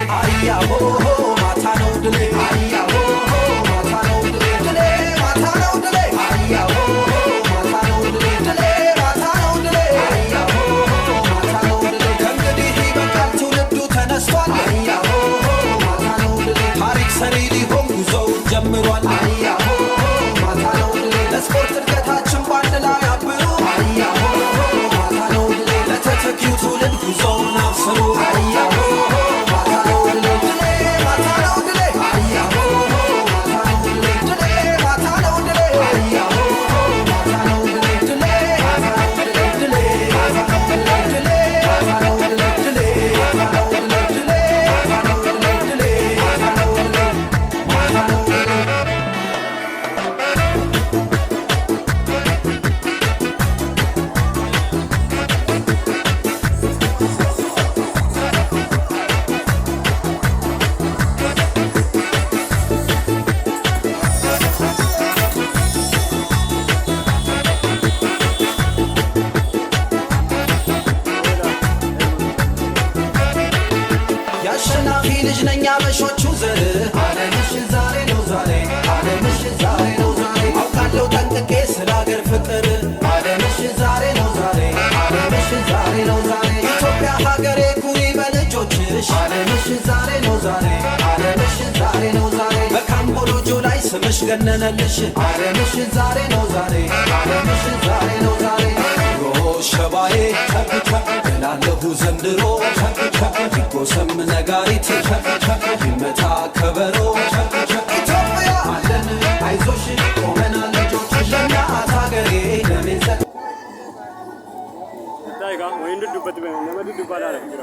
Aya ho ho mata no dile aya ho ho mata no dile dile mata no dile aya ho ho mata no dile dile mata no dile aya ho ho mata no dile ከእንግዲህ ይበቃል ትውልዱ ተነስቷል aya ho ho mata no dile ታሪክ ሰሪ ሊሆን ጉዞው ጀምሯል aya ho ho mata no dile ለስፖርት እድገታችን ባንድ ላይ አብሩ aya ho ho mata no dile ለተተኪው ትውልድ ጉዞውን አብስሩ aya ho ho ያበሾቹ ዘር ዓለምሽ ዛሬ ነው ዛሬ ዓለምሽ ዛሬ ነው ዛሬ አውቃለሁ ጠንቅቄ ስለ አገር ፍቅር ዓለምሽ ዛሬ ነው ዛሬ ዓለምሽ ዛሬ ነው ዛሬ ኢትዮጵያ ሀገሬ ኩሪ በልጆችሽ ዓለምሽ ዛሬ ነው ዛሬ ዓለምሽ ዛሬ ነው ዛሬ በካምቦሎጆ ላይ ስምሽ ገነነልሽ ዓለምሽ ዛሬ ነው ዛሬ ዓለምሽ ዛሬ ነው ዛሬ ሸባዬ እላለሁ ዘንድሮ ይጎሰም ነጋሪት ይመታ ከበሮ ኢትዮጵያ አለን አይዞሽ ቆመናል ልጆችሽ ለእናት ሀገሬ ለሜንሰት ታይጋ ወይንዱ ዱበት ነመዱ ዱባላ ረግራ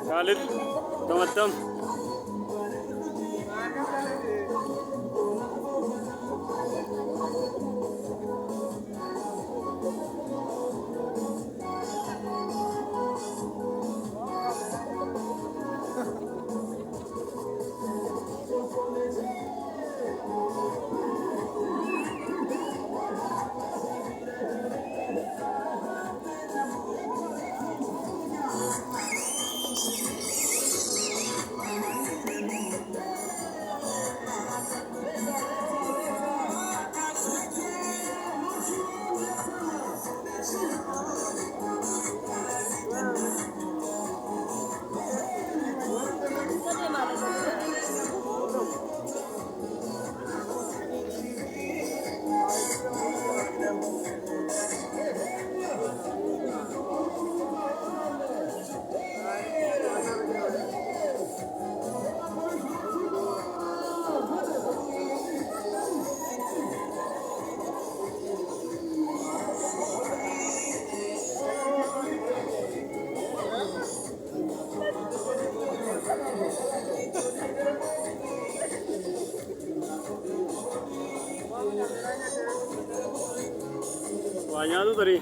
Khalid, teman-teman. Banyak tuh tadi.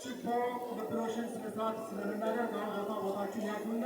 ችቦ ቅብብሎሽን ስነስርዓት ስለምናደርግ አሁን ቦታችሁን ያዙና